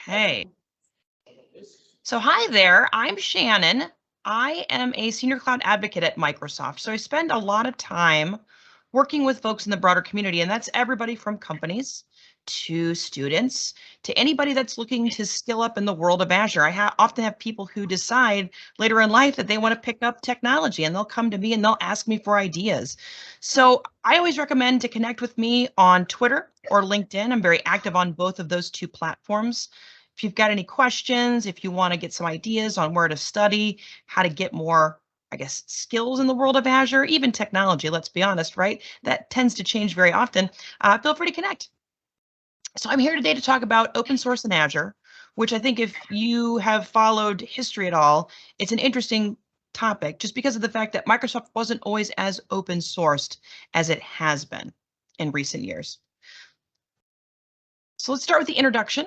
Okay. So hi there, I'm Shannon. I am a senior cloud advocate at Microsoft. So I spend a lot of time working with folks in the broader community, and that's everybody from companies to students to anybody that's looking to skill up in the world of Azure. I often have people who decide later in life that they want to pick up technology, and they'll come to me and they'll ask me for ideas. So I always recommend to connect with me on Twitter or LinkedIn. I'm very active on both of those two platforms. If you've got any questions, if you want to get some ideas on where to study, how to get more, I guess, skills in the world of Azure, even technology, let's be honest, right? That tends to change very often. Feel free to connect. So I'm here today to talk about open source in Azure, which I think if you have followed history at all, it's an interesting topic just because of the fact that Microsoft wasn't always as open sourced as it has been in recent years. So let's start with the introduction.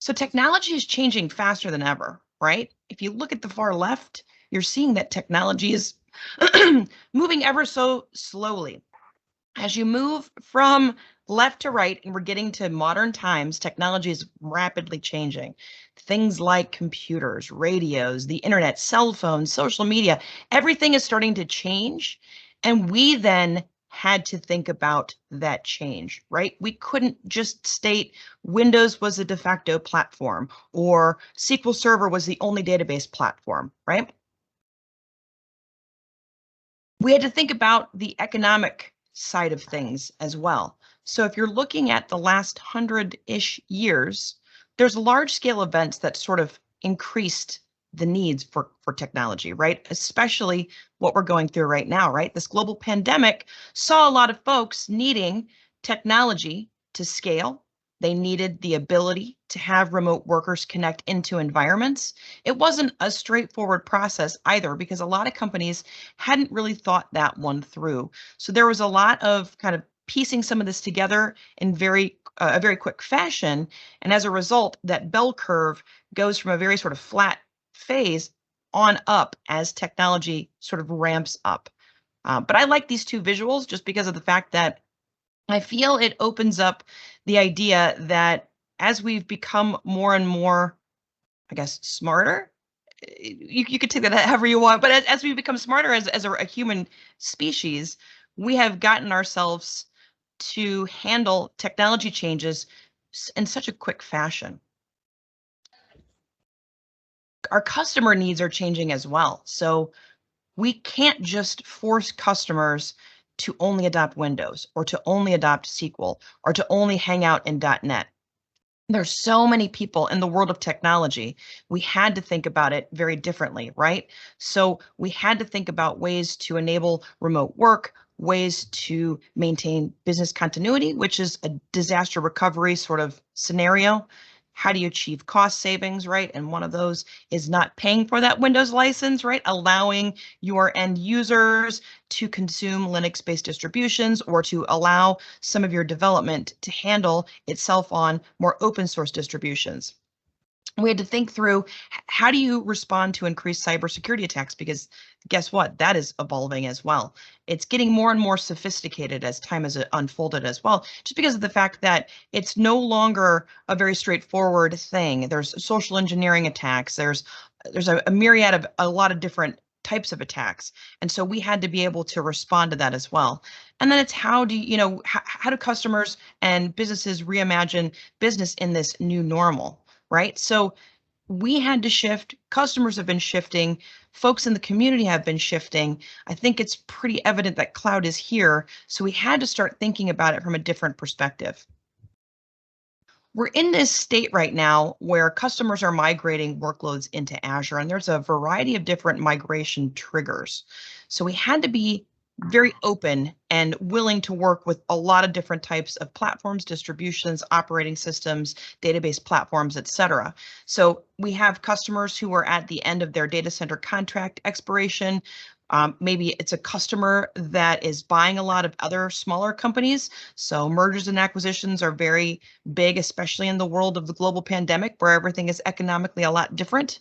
So technology is changing faster than ever, right? If you look at the far left, you're seeing that technology is moving ever so slowly. As you move from left to right and we're getting to modern times, technology is rapidly changing. Things like computers, radios, the internet, cell phones, social media, everything is starting to change. And we then had to think about that change, right? We couldn't just state Windows was the de facto platform or SQL Server was the only database platform, right? We had to think about the economic side of things as well. So if you're looking at the last 100-ish years, there's large scale events that sort of increased the needs for technology, right? Especially what we're going through right now, right? This global pandemic saw a lot of folks needing technology to scale. They needed the ability to have remote workers connect into environments. It wasn't a straightforward process either, because a lot of companies hadn't really thought that one through. So there was a lot of kind of piecing some of this together in a very quick fashion. And as a result, that bell curve goes from a very sort of flat phase on up as technology sort of ramps up. But I like these two visuals just because of the fact that I feel it opens up the idea that as we've become more and more, I guess, smarter, you could take that however you want, but as we become smarter as a human species, we have gotten ourselves to handle technology changes in such a quick fashion. Our customer needs are changing as well. So we can't just force customers to only adopt Windows or to only adopt SQL or to only hang out in .NET. There's so many people in the world of technology. We had to think about it very differently, right? So we had to think about ways to enable remote work, ways to maintain business continuity, which is a disaster recovery sort of scenario. How do you achieve cost savings, right? And one of those is not paying for that Windows license, right? Allowing your end users to consume Linux-based distributions or to allow some of your development to handle itself on more open source distributions. We had to think through how do you respond to increased cybersecurity attacks, because guess what? That is evolving as well. It's getting more and more sophisticated as time has unfolded as well, just because of the fact that it's no longer a very straightforward thing. There's social engineering attacks. There's a myriad of a lot of different types of attacks. And so we had to be able to respond to that as well. And then it's how do customers and businesses reimagine business in this new normal? Right? So we had to shift. Customers have been shifting. Folks in the community have been shifting. I think it's pretty evident that cloud is here. So we had to start thinking about it from a different perspective. We're in this state right now where customers are migrating workloads into Azure, and there's a variety of different migration triggers. So we had to be very open and willing to work with a lot of different types of platforms, distributions, operating systems, database platforms, etc. So we have customers who are at the end of their data center contract expiration. Maybe it's a customer that is buying a lot of other smaller companies. So mergers and acquisitions are very big, especially in the world of the global pandemic, where everything is economically a lot different.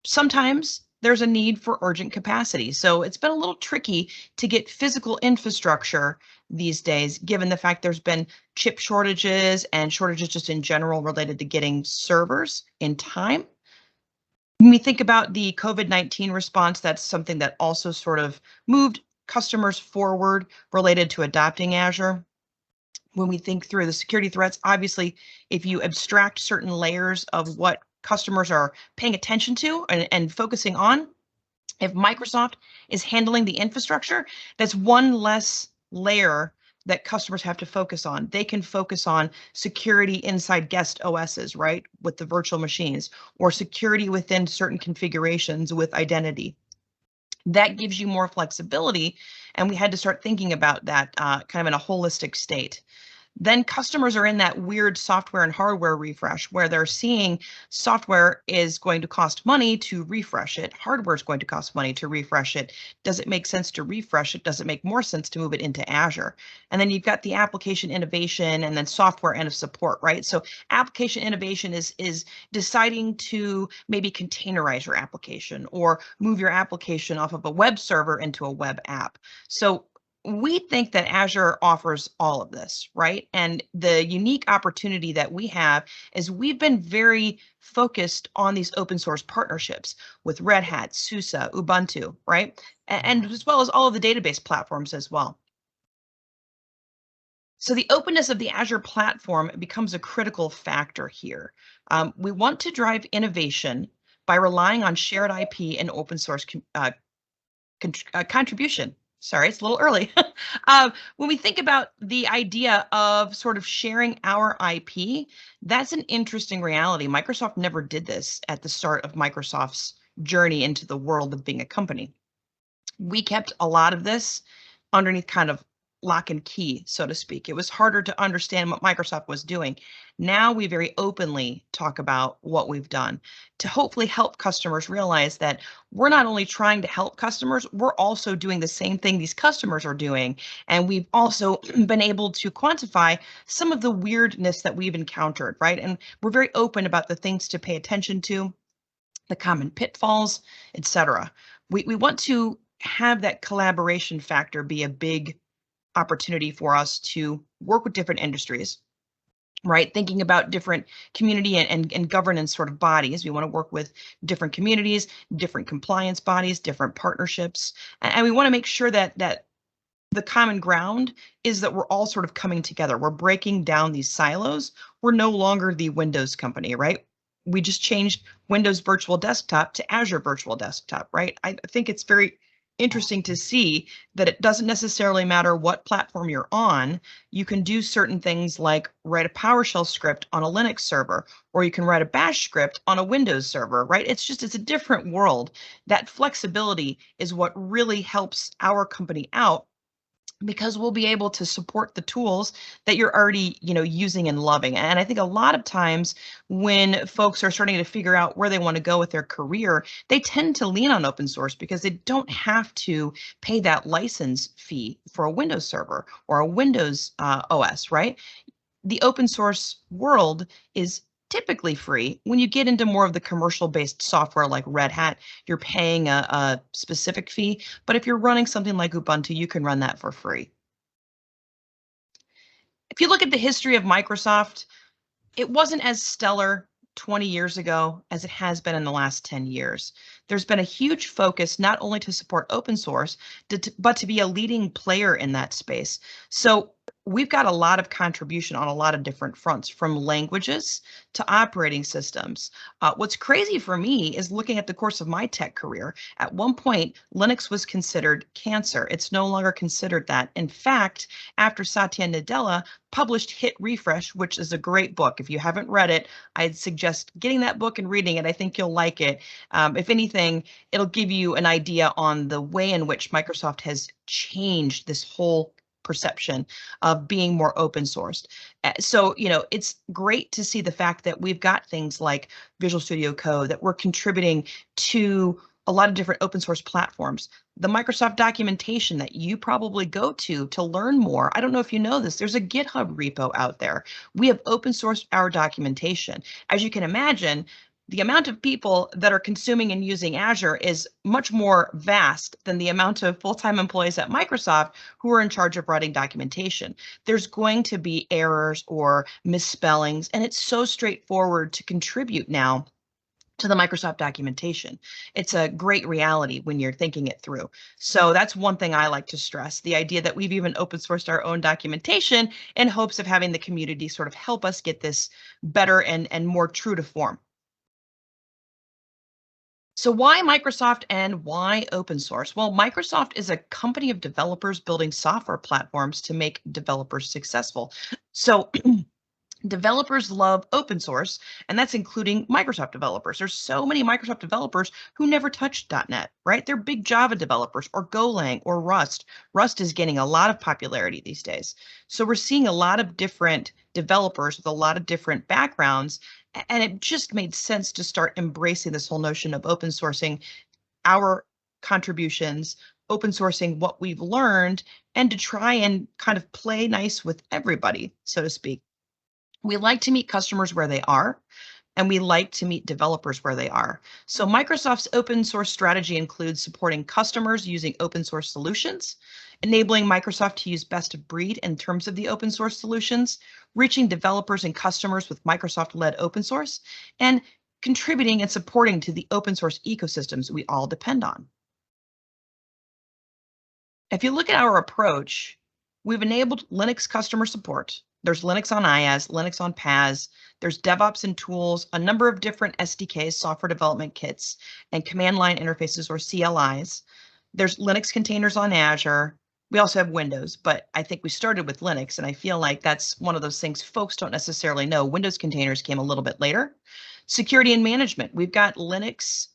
Sometimes there's a need for urgent capacity. So it's been a little tricky to get physical infrastructure these days, given the fact there's been chip shortages and shortages just in general related to getting servers in time. When we think about the COVID-19 response, that's something that also sort of moved customers forward related to adopting Azure. When we think through the security threats, obviously, if you abstract certain layers of what customers are paying attention to and focusing on, if Microsoft is handling the infrastructure, that's one less layer that customers have to focus on. They can focus on security inside guest OSs, right, with the virtual machines, or security within certain configurations with identity. That gives you more flexibility, and we had to start thinking about that kind of in a holistic state. Then customers are in that weird software and hardware refresh where they're seeing software is going to cost money to refresh it. Hardware is going to cost money to refresh it. Does it make sense to refresh it? Does it make more sense to move it into Azure? And then you've got the application innovation and then software end of support, right? So application innovation is deciding to maybe containerize your application or move your application off of a web server into a web app. So we think that Azure offers all of this, right? And the unique opportunity that we have is we've been very focused on these open source partnerships with Red Hat, SUSE, Ubuntu, right? And as well as all of the database platforms as well. So the openness of the Azure platform becomes a critical factor here. We want to drive innovation by relying on shared IP and open source contribution. Sorry, it's a little early. When we think about the idea of sort of sharing our IP, that's an interesting reality. Microsoft never did this at the start of Microsoft's journey into the world of being a company. We kept a lot of this underneath kind of lock and key, so to speak. It was harder to understand what Microsoft was doing. Now we very openly talk about what we've done to hopefully help customers realize that we're not only trying to help customers, we're also doing the same thing these customers are doing. And we've also been able to quantify some of the weirdness that we've encountered, right? And we're very open about the things to pay attention to, the common pitfalls, etc. We want to have that collaboration factor be a big opportunity for us to work with different industries, right? Thinking about different community and governance sort of bodies. We want to work with different communities, different compliance bodies, different partnerships. And we want to make sure that the common ground is that we're all sort of coming together. We're breaking down these silos. We're no longer the Windows company, right? We just changed Windows Virtual Desktop to Azure Virtual Desktop, right? I think it's very interesting to see that it doesn't necessarily matter what platform you're on. You can do certain things like write a PowerShell script on a Linux server, or you can write a Bash script on a Windows server, right? It's a different world. That flexibility is what really helps our company out, because we'll be able to support the tools that you're already, using and loving. And I think a lot of times when folks are starting to figure out where they want to go with their career, they tend to lean on open source because they don't have to pay that license fee for a Windows server or a Windows OS, right? The open source world is typically free. When you get into more of the commercial-based software like Red Hat, you're paying a specific fee. But if you're running something like Ubuntu, you can run that for free. If you look at the history of Microsoft, it wasn't as stellar 20 years ago as it has been in the last 10 years. There's been a huge focus not only to support open source, but to be a leading player in that space. So we've got a lot of contribution on a lot of different fronts, from languages to operating systems. What's crazy for me is looking at the course of my tech career. At one point, Linux was considered cancer. It's no longer considered that. In fact, after Satya Nadella published Hit Refresh, which is a great book. If you haven't read it, I'd suggest getting that book and reading it. I think you'll like it. If anything, it'll give you an idea on the way in which Microsoft has changed this whole perception of being more open sourced. So, it's great to see the fact that we've got things like Visual Studio Code, that we're contributing to a lot of different open source platforms. The Microsoft documentation that you probably go to learn more. I don't know if you know this, there's a GitHub repo out there. We have open sourced our documentation. As you can imagine, the amount of people that are consuming and using Azure is much more vast than the amount of full-time employees at Microsoft who are in charge of writing documentation. There's going to be errors or misspellings, and it's so straightforward to contribute now to the Microsoft documentation. It's a great reality when you're thinking it through. So that's one thing I like to stress, the idea that we've even open sourced our own documentation in hopes of having the community sort of help us get this better and more true to form. So why Microsoft and why open source? Well, Microsoft is a company of developers building software platforms to make developers successful. So developers love open source, and that's including Microsoft developers. There's so many Microsoft developers who never touched .NET, right? They're big Java developers or Golang or Rust. Rust is getting a lot of popularity these days. So we're seeing a lot of different developers with a lot of different backgrounds, and it just made sense to start embracing this whole notion of open sourcing our contributions, open sourcing what we've learned, and to try and kind of play nice with everybody, so to speak. We like to meet customers where they are, and we like to meet developers where they are. So Microsoft's open source strategy includes supporting customers using open source solutions, enabling Microsoft to use best of breed in terms of the open source solutions, reaching developers and customers with Microsoft-led open source, and contributing and supporting to the open source ecosystems we all depend on. If you look at our approach, we've enabled Linux customer support. There's Linux on IaaS, Linux on PaaS. There's DevOps and tools, a number of different SDKs, software development kits, and command line interfaces or CLIs. There's Linux containers on Azure. We also have Windows, but I think we started with Linux, and I feel like that's one of those things folks don't necessarily know. Windows containers came a little bit later. Security and management. We've got Linux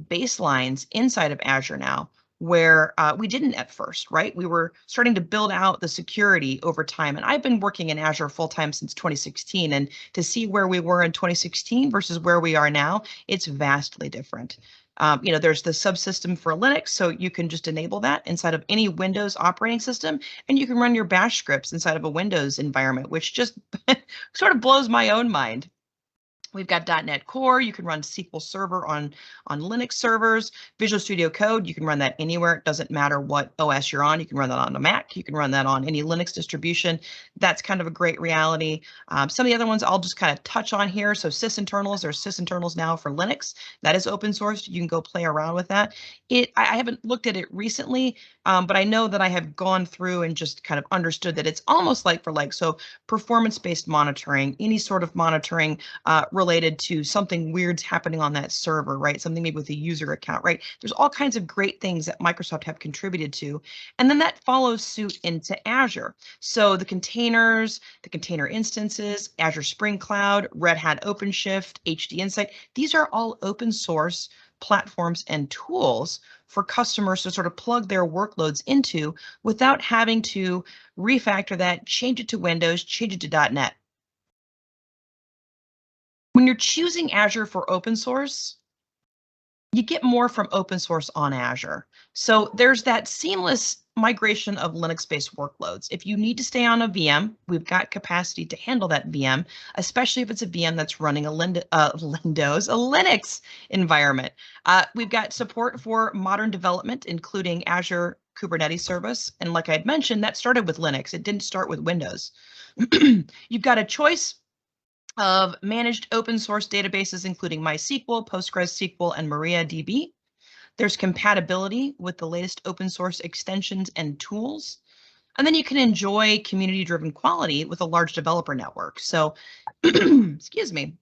baselines inside of Azure now, where we didn't at first, right? We were starting to build out the security over time. And I've been working in Azure full time since 2016. And to see where we were in 2016 versus where we are now, it's vastly different. There's the subsystem for Linux, so you can just enable that inside of any Windows operating system, and you can run your bash scripts inside of a Windows environment, which just sort of blows my own mind. We've got .NET Core. You can run SQL Server on Linux servers. Visual Studio Code, you can run that anywhere. It doesn't matter what OS you're on. You can run that on a Mac. You can run that on any Linux distribution. That's kind of a great reality. Some of the other ones I'll just kind of touch on here. So sysinternals, there's sysinternals now for Linux. That is open source. You can go play around with that. I haven't looked at it recently, but I know that I have gone through and just kind of understood that it's almost like for like, so performance-based monitoring, any sort of monitoring related to something weird's happening on that server, right? Something maybe with a user account, right? There's all kinds of great things that Microsoft have contributed to. And then that follows suit into Azure. So the containers, the container instances, Azure Spring Cloud, Red Hat OpenShift, HD Insight, these are all open source platforms and tools for customers to sort of plug their workloads into without having to refactor that, change it to Windows, change it to .NET. When you're choosing Azure for open source, you get more from open source on Azure. So there's that seamless migration of Linux-based workloads. If you need to stay on a VM, we've got capacity to handle that VM, especially if it's a VM that's running a Linux environment. We've got support for modern development, including Azure Kubernetes Service. And like I'd mentioned, that started with Linux. It didn't start with Windows. You've got a choice of managed open source databases, including MySQL, PostgreSQL, and MariaDB. There's compatibility with the latest open source extensions and tools. And then you can enjoy community-driven quality with a large developer network. So, excuse me,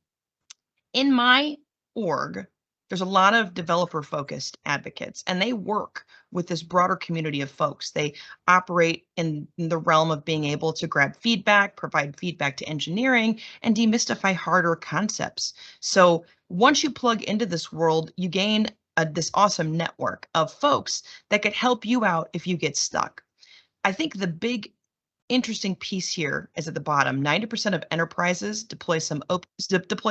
in my org, there's a lot of developer-focused advocates, and they work with this broader community of folks. They operate in the realm of being able to grab feedback, provide feedback to engineering, and demystify harder concepts. So once you plug into this world, you gain this awesome network of folks that could help you out if you get stuck. I think the big interesting piece here is at the bottom. 90% of enterprises deploy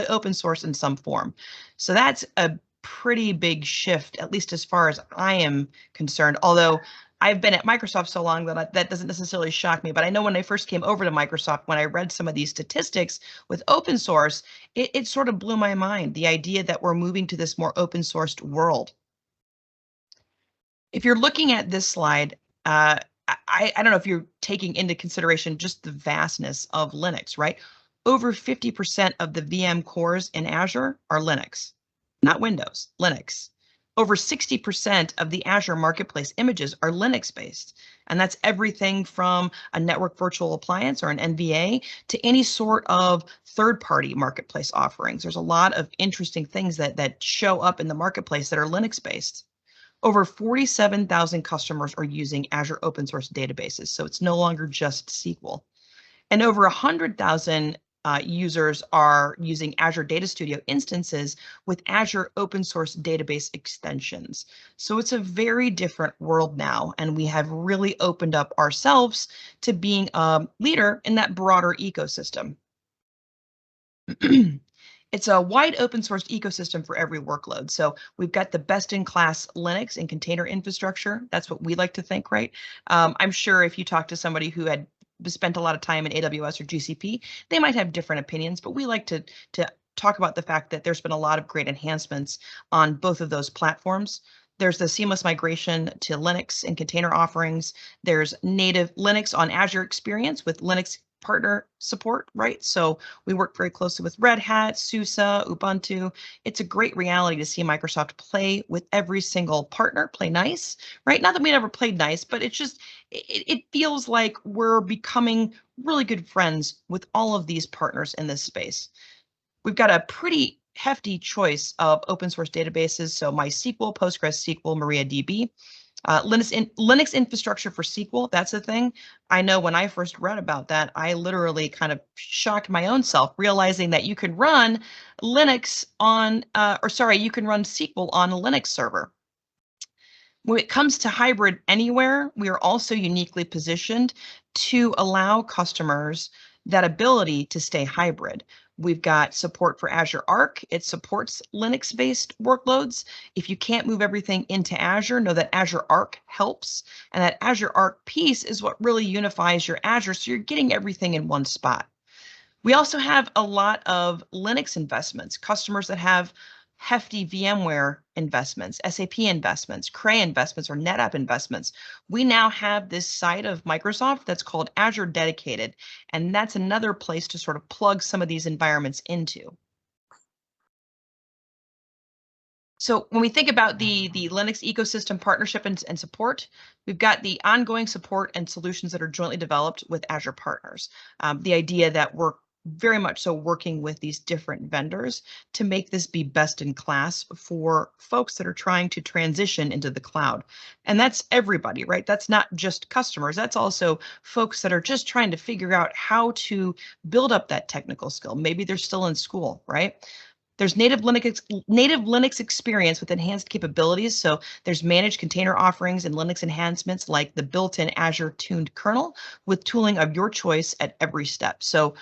open source in some form. So that's a pretty big shift, at least as far as I am concerned. Although I've been at Microsoft so long that that doesn't necessarily shock me, but I know when I first came over to Microsoft, when I read some of these statistics with open source, it sort of blew my mind, the idea that we're moving to this more open sourced world. If you're looking at this slide, I don't know if you're taking into consideration just the vastness of Linux, right? Over 50% of the VM cores in Azure are Linux, not Windows, Linux. Over 60% of the Azure Marketplace images are Linux-based, and that's everything from a network virtual appliance or an NVA to any sort of third-party marketplace offerings. There's a lot of interesting things that show up in the marketplace that are Linux-based. Over 47,000 customers are using Azure open source databases, so it's no longer just SQL. And over 100,000 users are using Azure Data Studio instances with Azure open source database extensions. So it's a very different world now, and we have really opened up ourselves to being a leader in that broader ecosystem. It's a wide open source ecosystem for every workload. So we've got the best in class Linux and container infrastructure. That's what we like to think, right? I'm sure if you talk to somebody who had spent a lot of time in AWS or GCP, they might have different opinions, but we like to talk about the fact that there's been a lot of great enhancements on both of those platforms. There's the seamless migration to Linux and container offerings. There's native Linux on Azure experience with Linux partner support, right? So we work very closely with Red Hat, SUSE, Ubuntu. It's a great reality to see Microsoft play with every single partner, play nice, right? Not that we never played nice, but it's just, it feels like we're becoming really good friends with all of these partners in this space. We've got a pretty hefty choice of open source databases. So MySQL, PostgreSQL, MariaDB. Linux infrastructure for SQL, that's the thing. I know when I first read about that, I literally kind of shocked my own self, realizing that you can run Linux on, you can run SQL on a Linux server. When it comes to hybrid anywhere, we are also uniquely positioned to allow customers that ability to stay hybrid. We've got support for Azure Arc. It supports Linux-based workloads. If you can't move everything into Azure, know that Azure Arc helps. And that Azure Arc piece is what really unifies your Azure, so you're getting everything in one spot. We also have a lot of Linux investments, customers that have hefty VMware investments, SAP investments, Cray investments, or NetApp investments. We now have this side of Microsoft that's called Azure Dedicated, and that's another place to sort of plug some of these environments into. So when we think about the Linux ecosystem partnership and support, we've got the ongoing support and solutions that are jointly developed with Azure partners. The idea that we're very much so working with these different vendors to make this be best in class for folks that are trying to transition into the cloud. And that's everybody, right? That's not just customers. That's also folks that are just trying to figure out how to build up that technical skill. Maybe they're still in school, right? There's native Linux experience with enhanced capabilities. So there's managed container offerings and Linux enhancements like the built-in Azure tuned kernel with tooling of your choice at every step. So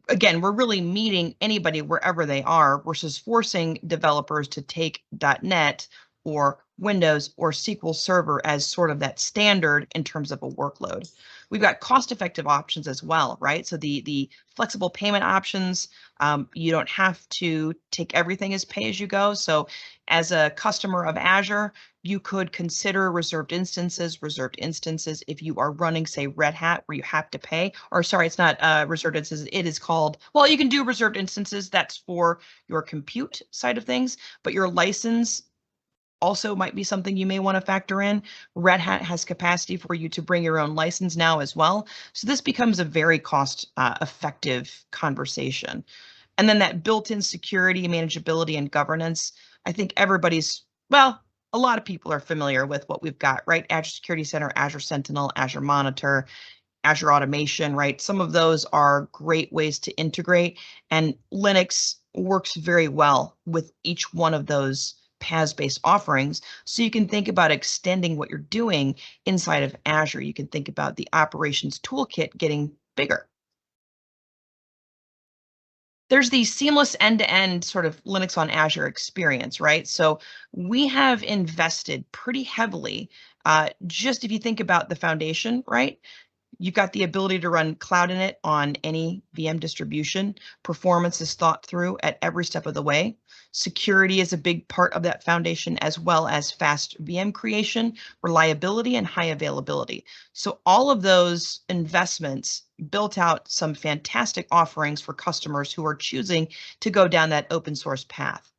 again, we're really meeting anybody wherever they are versus forcing developers to take .NET or Windows or SQL Server as sort of that standard in terms of a workload. We've got cost-effective options as well, right? So the flexible payment options, you don't have to take everything as pay-as-you-go. So as a customer of Azure, you could consider reserved instances if you are running, say, Red Hat, where you have to pay, or sorry, it's not reserved instances. It is called, well, you can do reserved instances. That's for your compute side of things, but your license also might be something you may want to factor in. Red Hat has capacity for you to bring your own license now as well. So this becomes a very cost effective conversation. And then that built-in security, manageability, and governance. I think everybody's, well, a lot of people are familiar with what we've got, right? Azure Security Center, Azure Sentinel, Azure Monitor, Azure Automation, right? Some of those are great ways to integrate, and Linux works very well with each one of those PaaS-based offerings. So you can think about extending what you're doing inside of Azure. You can think about the operations toolkit getting bigger. There's the seamless end-to-end sort of Linux on Azure experience, right? So we have invested pretty heavily. Just if you think about the foundation, right? You've got the ability to run Cloud Init on any VM distribution. Performance is thought through at every step of the way. Security is a big part of that foundation, as well as fast VM creation, reliability, and high availability. So all of those investments built out some fantastic offerings for customers who are choosing to go down that open source path.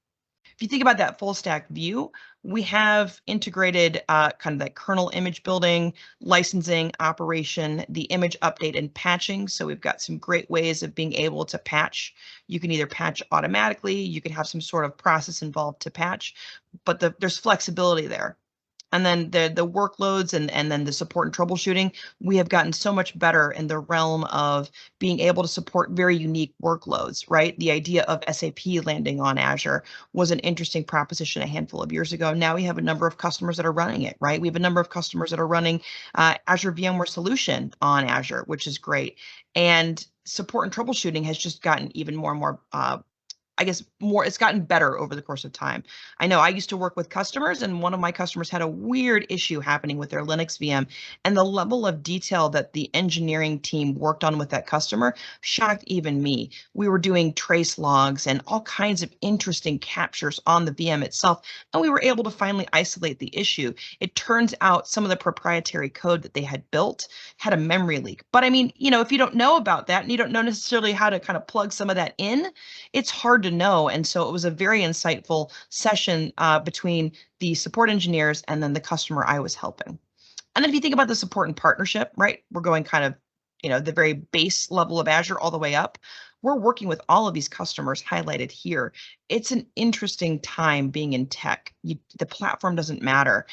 If you think about that full stack view, we have integrated kind of that kernel image building, licensing, operation, the image update and patching. So we've got some great ways of being able to patch. You can either patch automatically, you can have some sort of process involved to patch, but there's flexibility there. And then the workloads and then the support and troubleshooting, we have gotten so much better in the realm of being able to support very unique workloads, right? The idea of SAP landing on Azure was an interesting proposition a handful of years ago. Now we have a number of customers that are running it, right? We have a number of customers that are running Azure VMware solution on Azure, which is great. And support and troubleshooting has just gotten even more and more I guess it's gotten better over the course of time. I know I used to work with customers, and one of my customers had a weird issue happening with their Linux VM, and the level of detail that the engineering team worked on with that customer shocked even me. We were doing trace logs and all kinds of interesting captures on the VM itself, and we were able to finally isolate the issue. It turns out some of the proprietary code that they had built had a memory leak. But I mean, if you don't know about that and you don't know necessarily how to kind of plug some of that in, it's hard to know. And so it was a very insightful session between the support engineers and then the customer I was helping. And then if you think about the support and partnership, right, we're going kind of, the very base level of Azure all the way up. We're working with all of these customers highlighted here. It's an interesting time being in tech. The platform doesn't matter.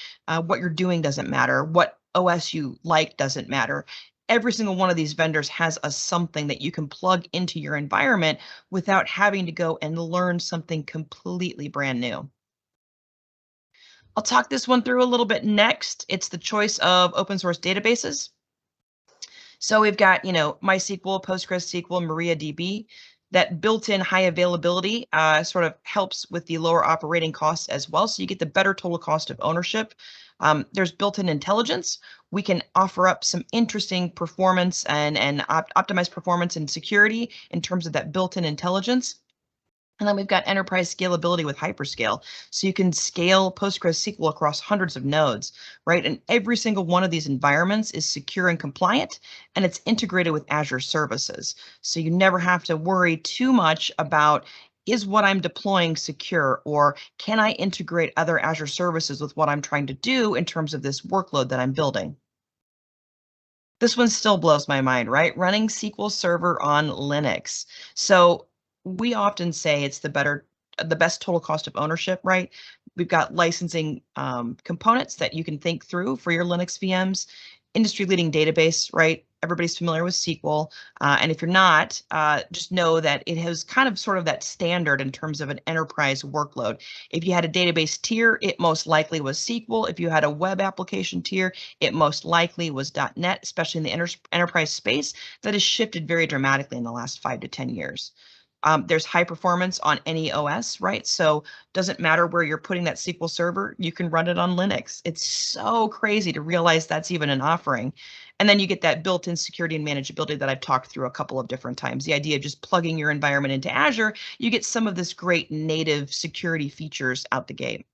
What you're doing doesn't matter. What OS you like doesn't matter. Every single one of these vendors has something that you can plug into your environment without having to go and learn something completely brand new. I'll talk this one through a little bit next. It's the choice of open source databases. So we've got, MySQL, PostgreSQL, MariaDB. That built-in high availability sort of helps with the lower operating costs as well. So you get the better total cost of ownership. There's built-in intelligence. We can offer up some interesting performance and optimized performance and security in terms of that built-in intelligence. And then we've got enterprise scalability with hyperscale. So you can scale PostgreSQL across hundreds of nodes, right? And every single one of these environments is secure and compliant, and it's integrated with Azure services. So you never have to worry too much about, is what I'm deploying secure, or can I integrate other Azure services with what I'm trying to do in terms of this workload that I'm building? This one still blows my mind, right? Running SQL Server on Linux. So we often say it's the best total cost of ownership, right? We've got licensing components that you can think through for your Linux VMs, industry-leading database, right? Everybody's familiar with SQL. And if you're not, just know that it has kind of sort of that standard in terms of an enterprise workload. If you had a database tier, it most likely was SQL. If you had a web application tier, it most likely was .NET, especially in the enterprise space. That has shifted very dramatically in the last 5 to 10 years. There's high performance on any OS, right? So doesn't matter where you're putting that SQL Server, you can run it on Linux. It's so crazy to realize that's even an offering. And then you get that built-in security and manageability that I've talked through a couple of different times. The idea of just plugging your environment into Azure, you get some of this great native security features out the gate.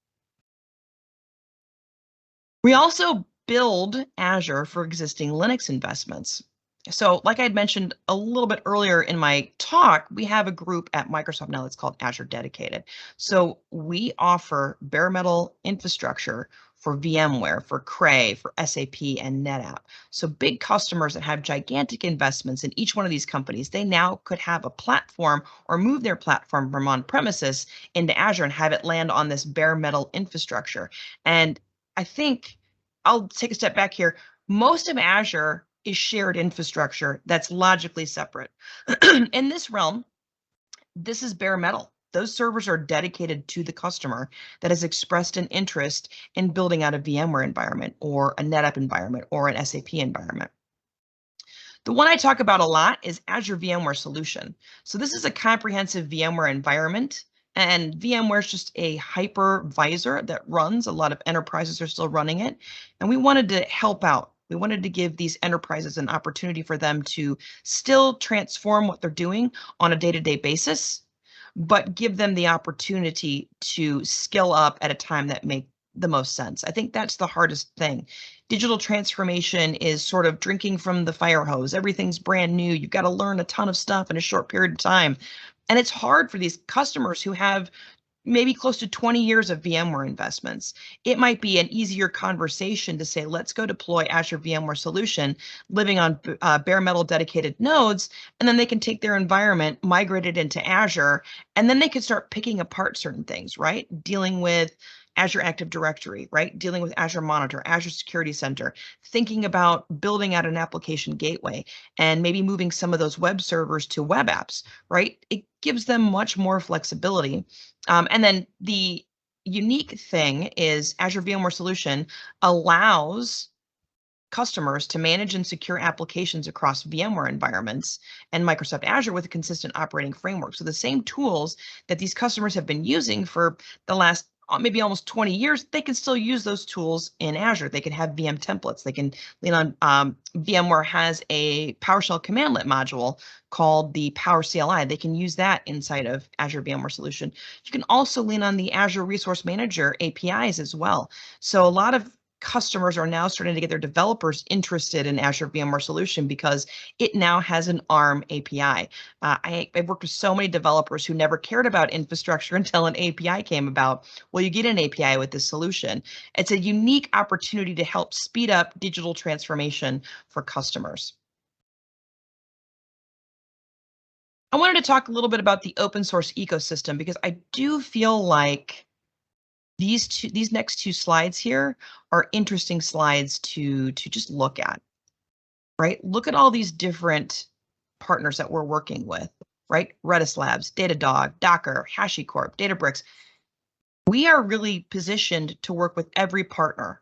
We also build Azure for existing Linux investments. So like I had mentioned a little bit earlier in my talk, we have a group at Microsoft now that's called Azure Dedicated. So we offer bare metal infrastructure for VMware, for Cray, for SAP, and NetApp. So big customers that have gigantic investments in each one of these companies, they now could have a platform or move their platform from on-premises into Azure and have it land on this bare metal infrastructure. And I think I'll take a step back here. Most of Azure is shared infrastructure that's logically separate. In this realm, this is bare metal. Those servers are dedicated to the customer that has expressed an interest in building out a VMware environment or a NetApp environment or an SAP environment. The one I talk about a lot is Azure VMware Solution. So this is a comprehensive VMware environment, and VMware is just a hypervisor that runs. A lot of enterprises are still running it, and we wanted to help out. We wanted to give these enterprises an opportunity for them to still transform what they're doing on a day-to-day basis, but give them the opportunity to skill up at a time that makes the most sense. I think that's the hardest thing. Digital transformation is sort of drinking from the fire hose. Everything's brand new. You've got to learn a ton of stuff in a short period of time. And it's hard for these customers who have maybe close to 20 years of VMware investments. It might be an easier conversation to say, let's go deploy Azure VMware Solution living on bare metal dedicated nodes, and then they can take their environment, migrate it into Azure, and then they can start picking apart certain things, right? Dealing with Azure Active Directory, right? Dealing with Azure Monitor, Azure Security Center, thinking about building out an application gateway and maybe moving some of those web servers to web apps, right? It gives them much more flexibility. And then the unique thing is Azure VMware Solution allows customers to manage and secure applications across VMware environments and Microsoft Azure with a consistent operating framework. So the same tools that these customers have been using for the last maybe almost 20 years, they can still use those tools in Azure. They can have VM templates. They can lean on VMware has a PowerShell commandlet module called the Power CLI. They can use that inside of Azure VMware Solution. You can also lean on the Azure Resource Manager APIs as well. So a lot of customers are now starting to get their developers interested in Azure VMware Solution because it now has an ARM API. I've worked with so many developers who never cared about infrastructure until an API came about. Well, you get an API with this solution. It's a unique opportunity to help speed up digital transformation for customers. I wanted to talk a little bit about the open source ecosystem because I do feel like these next two slides here are interesting slides to just look at, right? Look at all these different partners that we're working with, right? Redis Labs, Datadog, Docker, HashiCorp, Databricks. We are really positioned to work with every partner.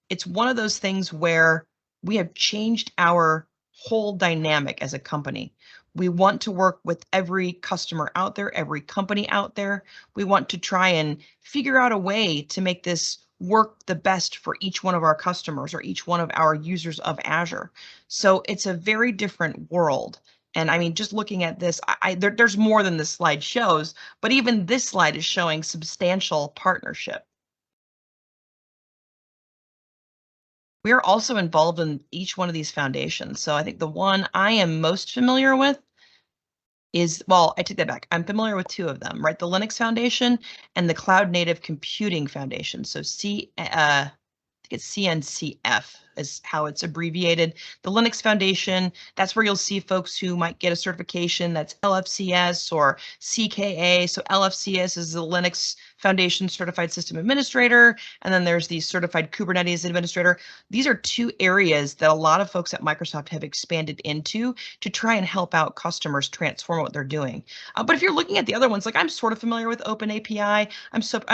It's one of those things where we have changed our whole dynamic as a company. We want to work with every customer out there, every company out there. We want to try and figure out a way to make this work the best for each one of our customers or each one of our users of Azure. So it's a very different world. And I mean, just looking at this, there's more than this slide shows, but even this slide is showing substantial partnership. We are also involved in each one of these foundations. So I think the one I am most familiar with is, well, I take that back. I'm familiar with two of them, right? The Linux Foundation and the Cloud Native Computing Foundation. So I think it's CNCF is how it's abbreviated. The Linux Foundation, that's where you'll see folks who might get a certification that's LFCS or CKA. So LFCS is the Linux Foundation Certified System Administrator, and then there's the Certified Kubernetes Administrator. These are two areas that a lot of folks at Microsoft have expanded into to try and help out customers transform what they're doing. But if you're looking at the other ones, like I'm sort of familiar with OpenAPI, I'm sort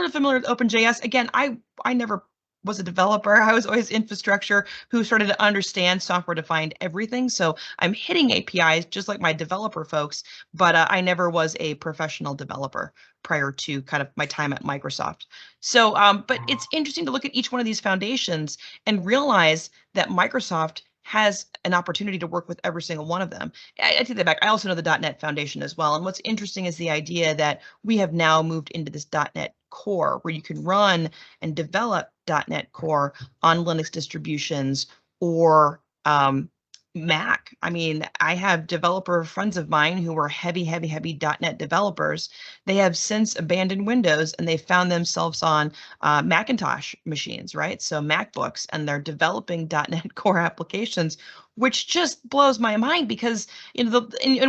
of familiar with OpenJS. Again, I never was a developer. I was always infrastructure who started to understand software-defined everything. So I'm hitting APIs just like my developer folks, but I never was a professional developer prior to kind of my time at Microsoft. So, but it's interesting to look at each one of these foundations and realize that Microsoft has an opportunity to work with every single one of them. I take that back. I also know the .NET Foundation as well. And what's interesting is the idea that we have now moved into this .NET Core where you can run and develop .NET Core on Linux distributions or Mac. I mean, I have developer friends of mine who were heavy .NET developers. They have since abandoned Windows and they found themselves on Macintosh machines, right? So MacBooks, and they're developing .NET Core applications, which just blows my mind because and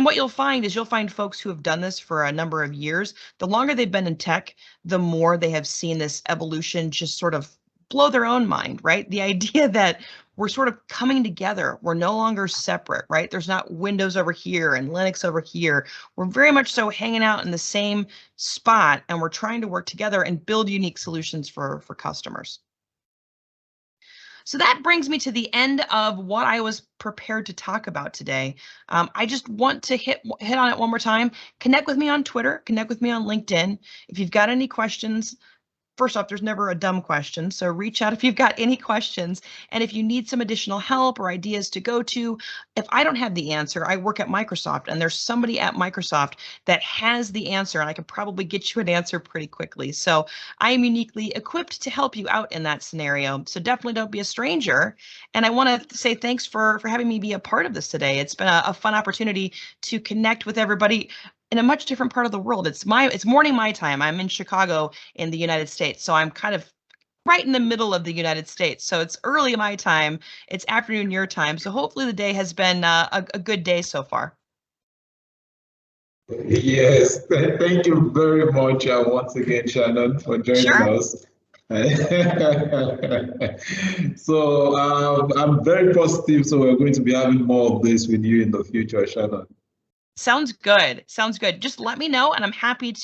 what you'll find is you'll find folks who have done this for a number of years. The longer they've been in tech, the more they have seen this evolution just sort of blow their own mind, right? The idea that we're sort of coming together. We're no longer separate, right? There's not Windows over here and Linux over here. We're very much so hanging out in the same spot, and we're trying to work together and build unique solutions for customers. So that brings me to the end of what I was prepared to talk about today. I just want to hit on it one more time. Connect with me on Twitter, connect with me on LinkedIn. If you've got any questions, first off, there's never a dumb question. So reach out if you've got any questions. And if you need some additional help or ideas to go to, if I don't have the answer, I work at Microsoft and there's somebody at Microsoft that has the answer and I can probably get you an answer pretty quickly. So I am uniquely equipped to help you out in that scenario. So definitely don't be a stranger. And I want to say thanks for having me be a part of this today. It's been a fun opportunity to connect with everybody in a much different part of the world. It's morning my time. I'm in Chicago in the United States, so I'm kind of right in the middle of the United States. So it's early my time, it's afternoon your time. So hopefully the day has been a good day so far. Yes, thank you very much once again, Shannon, for joining us. So I'm very positive. So we're going to be having more of this with you in the future, Shannon. Sounds good. Sounds good. Just let me know and I'm happy to